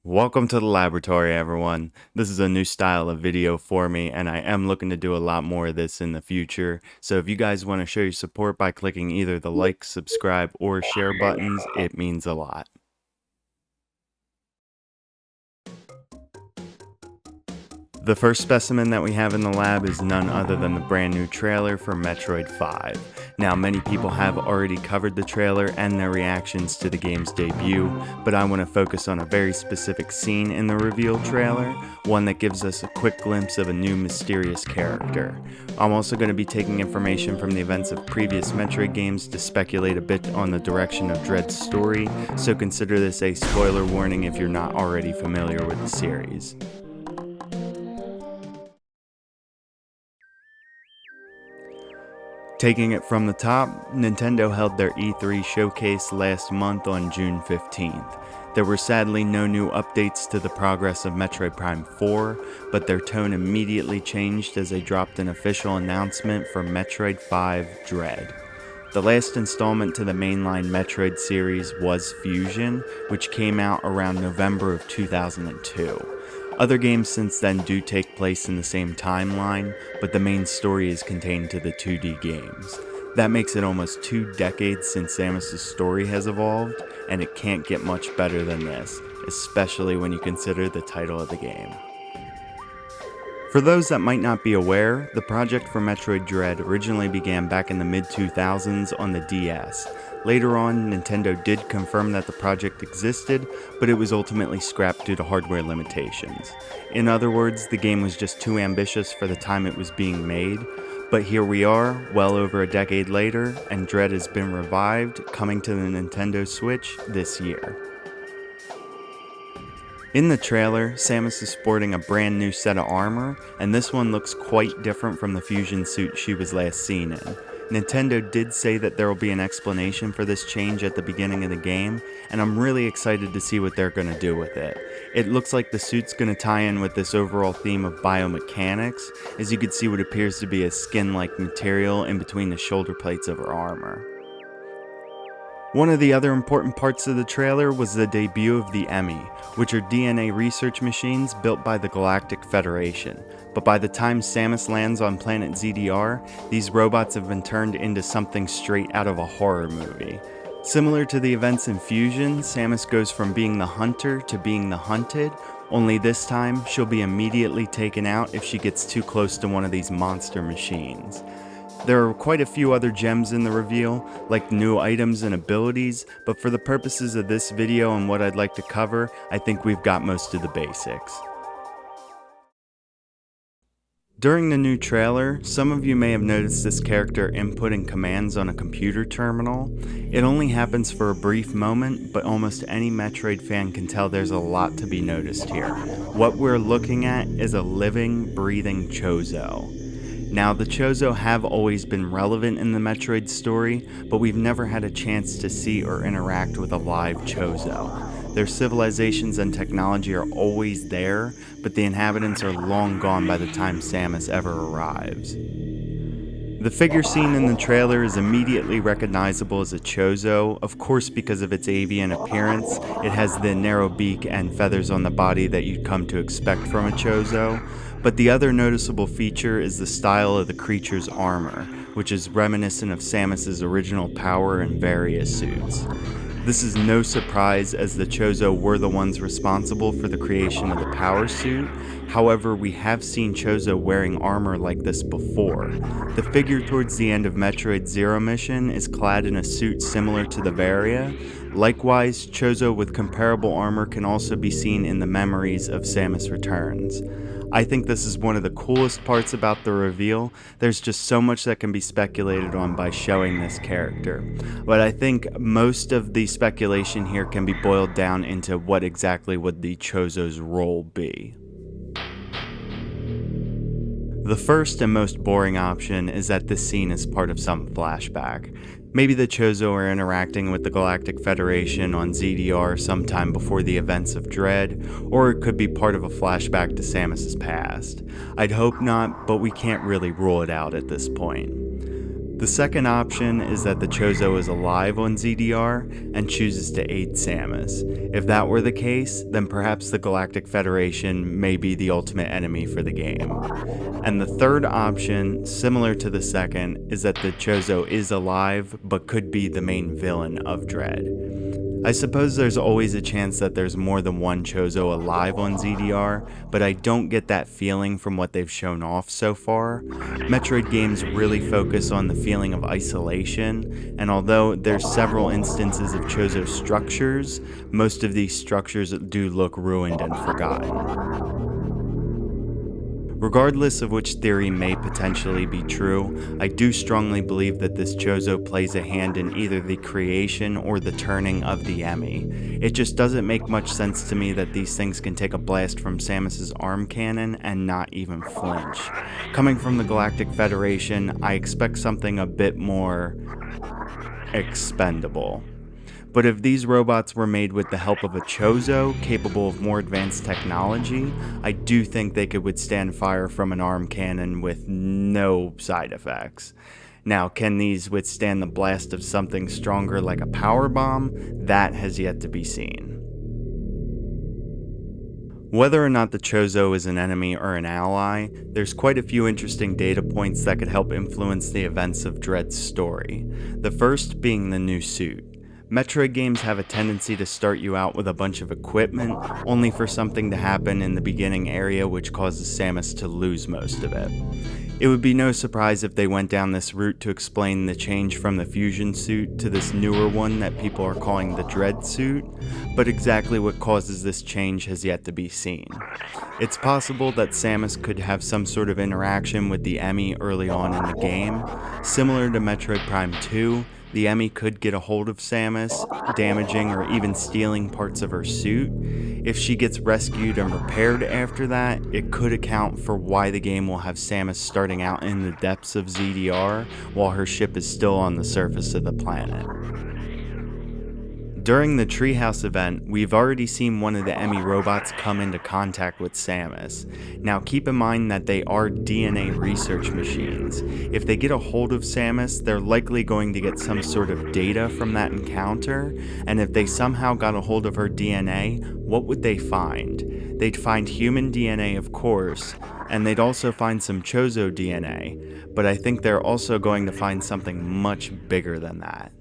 Welcome to the laboratory, everyone. This is a new style of video for me, and I am looking to do a lot more of this in the future. So if you guys want to show your support by clicking either the like, subscribe, or share buttons, it means a lot. The first specimen that we have in the lab is none other than the brand new trailer for Metroid 5. Now, many people have already covered the trailer and their reactions to the game's debut, but I want to focus on a very specific scene in the reveal trailer, one that gives us a quick glimpse of a new mysterious character. I'm also going to be taking information from the events of previous Metroid games to speculate a bit on the direction of Dread's story, so consider this a spoiler warning if you're not already familiar with the series. Taking it from the top, Nintendo held their E3 showcase last month on June 15th. There were sadly no new updates to the progress of Metroid Prime 4, but their tone immediately changed as they dropped an official announcement for Metroid 5 Dread. The last installment to the mainline Metroid series was Fusion, which came out around November of 2002. Other games since then do take place in the same timeline, but the main story is contained to the 2D games. That makes it almost 2 decades since Samus's story has evolved, and it can't get much better than this, especially when you consider the title of the game. For those that might not be aware, the project for Metroid Dread originally began back in the mid-2000s on the DS. Later on, Nintendo did confirm that the project existed, but it was ultimately scrapped due to hardware limitations. In other words, the game was just too ambitious for the time it was being made, but here we are, well over a decade later, and Dread has been revived, coming to the Nintendo Switch this year. In the trailer, Samus is sporting a brand new set of armor, and this one looks quite different from the fusion suit she was last seen in. Nintendo did say that there will be an explanation for this change at the beginning of the game, and I'm really excited to see what they're going to do with it. It looks like the suit's going to tie in with this overall theme of biomechanics, as you can see what appears to be a skin-like material in between the shoulder plates of her armor. One of the other important parts of the trailer was the debut of the EMI, which are DNA research machines built by the Galactic Federation. But by the time Samus lands on planet ZDR, these robots have been turned into something straight out of a horror movie. Similar to the events in Fusion, Samus goes from being the hunter to being the hunted, only this time she'll be immediately taken out if she gets too close to one of these monster machines. There are quite a few other gems in the reveal, like new items and abilities, but for the purposes of this video and what I'd like to cover, I think we've got most of the basics. During the new trailer, some of you may have noticed this character inputting commands on a computer terminal. It only happens for a brief moment, but almost any Metroid fan can tell there's a lot to be noticed here. What we're looking at is a living, breathing Chozo. Now, the Chozo have always been relevant in the Metroid story, but we've never had a chance to see or interact with a live Chozo. Their civilizations and technology are always there, but the inhabitants are long gone by the time Samus ever arrives. The figure seen in the trailer is immediately recognizable as a Chozo, of course because of its avian appearance. It has the narrow beak and feathers on the body that you'd come to expect from a Chozo. But the other noticeable feature is the style of the creature's armor, which is reminiscent of Samus's original power in various suits. This is no surprise as the Chozo were the ones responsible for the creation of the power suit. However, we have seen Chozo wearing armor like this before. The figure towards the end of Metroid Zero Mission is clad in a suit similar to the Varia. Likewise, Chozo with comparable armor can also be seen in the memories of Samus Returns. I think this is one of the coolest parts about the reveal. There's just so much that can be speculated on by showing this character. But I think most of the speculation here can be boiled down into what exactly would the Chozo's role be. The first and most boring option is that this scene is part of some flashback. Maybe the Chozo are interacting with the Galactic Federation on ZDR sometime before the events of Dread, or it could be part of a flashback to Samus's past. I'd hope not, but we can't really rule it out at this point. The second option is that the Chozo is alive on ZDR and chooses to aid Samus. If that were the case, then perhaps the Galactic Federation may be the ultimate enemy for the game. And the third option, similar to the second, is that the Chozo is alive but could be the main villain of Dread. I suppose there's always a chance that there's more than one Chozo alive on ZDR, but I don't get that feeling from what they've shown off so far. Metroid games really focus on the feeling of isolation, and although there's several instances of Chozo structures, most of these structures do look ruined and forgotten. Regardless of which theory may potentially be true, I do strongly believe that this Chozo plays a hand in either the creation or the turning of the Emmy. It just doesn't make much sense to me that these things can take a blast from Samus's arm cannon and not even flinch. Coming from the Galactic Federation, I expect something a bit more expendable. But if these robots were made with the help of a Chozo capable of more advanced technology, I do think they could withstand fire from an arm cannon with no side effects. Now, can these withstand the blast of something stronger like a power bomb? That has yet to be seen. Whether or not the Chozo is an enemy or an ally, there's quite a few interesting data points that could help influence the events of Dread's story. The first being the new suit. Metroid games have a tendency to start you out with a bunch of equipment, only for something to happen in the beginning area which causes Samus to lose most of it. It would be no surprise if they went down this route to explain the change from the fusion suit to this newer one that people are calling the Dread suit, but exactly what causes this change has yet to be seen. It's possible that Samus could have some sort of interaction with the Emmy early on in the game. Similar to Metroid Prime 2, the Emmy could get a hold of Samus, damaging or even stealing parts of her suit. If she gets rescued and repaired after that, it could account for why the game will have Samus starting out in the depths of ZDR while her ship is still on the surface of the planet. During the Treehouse event, we've already seen one of the Emmy robots come into contact with Samus. Now keep in mind that they are DNA research machines. If they get a hold of Samus, they're likely going to get some sort of data from that encounter, and if they somehow got a hold of her DNA, what would they find? They'd find human DNA, of course, and they'd also find some Chozo DNA, but I think they're also going to find something much bigger than that.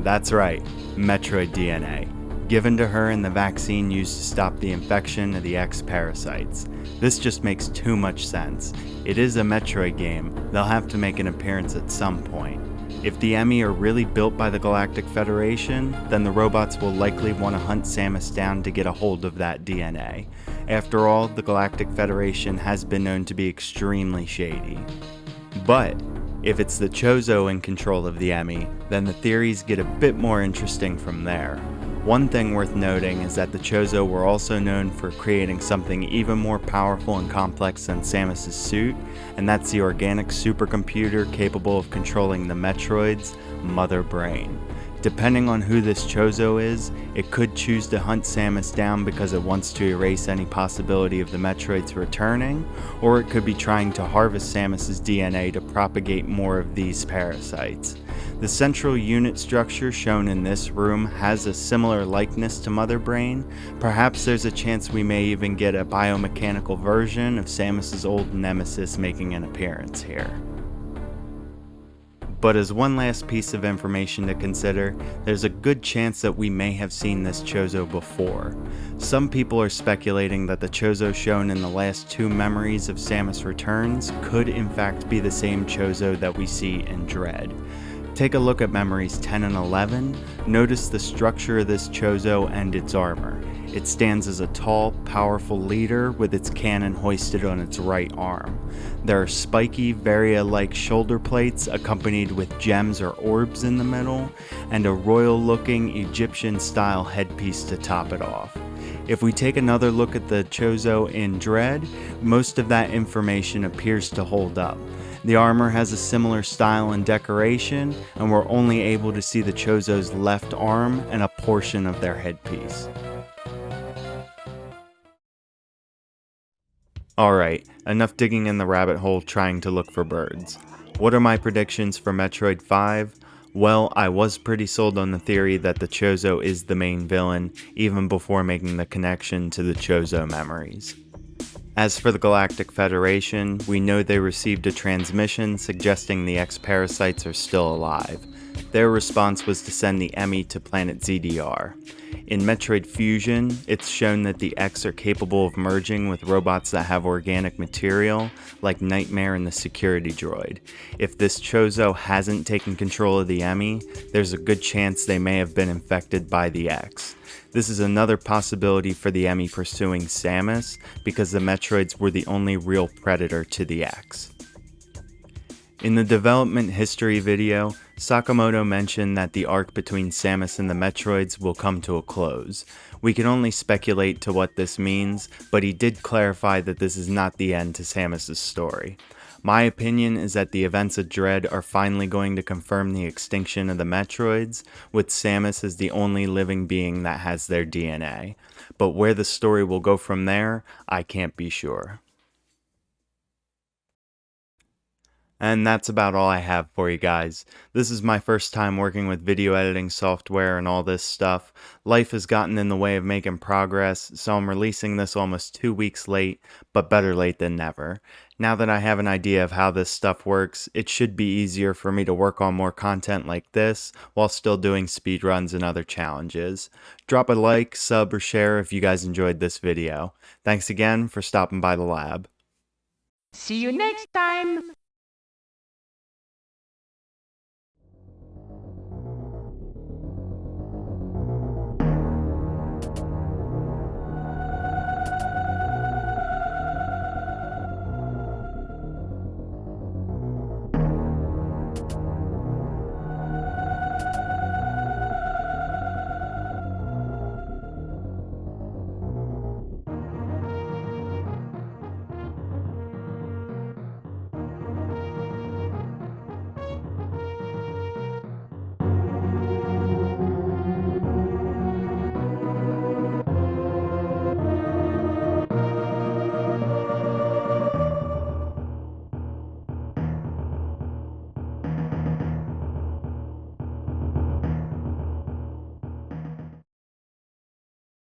That's right, Metroid DNA, given to her in the vaccine used to stop the infection of the X parasites. This just makes too much sense. It is a Metroid game, they'll have to make an appearance at some point. If the Emmy are really built by the Galactic Federation, then the robots will likely want to hunt Samus down to get a hold of that DNA. After all, the Galactic Federation has been known to be extremely shady. But if it's the Chozo in control of the Emmy, then the theories get a bit more interesting from there. One thing worth noting is that the Chozo were also known for creating something even more powerful and complex than Samus' suit, and that's the organic supercomputer capable of controlling the Metroid's Mother Brain. Depending on who this Chozo is, it could choose to hunt Samus down because it wants to erase any possibility of the Metroids returning, or it could be trying to harvest Samus' DNA to propagate more of these parasites. The central unit structure shown in this room has a similar likeness to Mother Brain. Perhaps there's a chance we may even get a biomechanical version of Samus' old nemesis making an appearance here. But as one last piece of information to consider, there's a good chance that we may have seen this Chozo before. Some people are speculating that the Chozo shown in the last two memories of Samus Returns could in fact be the same Chozo that we see in Dread. Take a look at memories 10 and 11, notice the structure of this Chozo and its armor. It stands as a tall, powerful leader with its cannon hoisted on its right arm. There are spiky, Varia-like shoulder plates accompanied with gems or orbs in the middle, and a royal-looking Egyptian-style headpiece to top it off. If we take another look at the Chozo in Dread, most of that information appears to hold up. The armor has a similar style and decoration, and we're only able to see the Chozo's left arm and a portion of their headpiece. Alright, enough digging in the rabbit hole trying to look for birds. What are my predictions for Metroid 5? Well, I was pretty sold on the theory that the Chozo is the main villain, even before making the connection to the Chozo memories. As for the Galactic Federation, we know they received a transmission suggesting the X-Parasites are still alive. Their response was to send the Emmy to planet ZDR. In Metroid Fusion, it's shown that the X are capable of merging with robots that have organic material, like Nightmare and the security droid. If this Chozo hasn't taken control of the Emmy, there's a good chance they may have been infected by the X. This is another possibility for the Emmy pursuing Samus, because the Metroids were the only real predator to the X. In the development history video, Sakamoto mentioned that the arc between Samus and the Metroids will come to a close. We can only speculate to what this means, but he did clarify that this is not the end to Samus' story. My opinion is that the events of Dread are finally going to confirm the extinction of the Metroids, with Samus as the only living being that has their DNA. But where the story will go from there, I can't be sure. And that's about all I have for you guys. This is my first time working with video editing software and all this stuff. Life has gotten in the way of making progress, so I'm releasing this almost 2 weeks late, but better late than never. Now that I have an idea of how this stuff works, it should be easier for me to work on more content like this, while still doing speedruns and other challenges. Drop a like, sub, or share if you guys enjoyed this video. Thanks again for stopping by the lab. See you next time!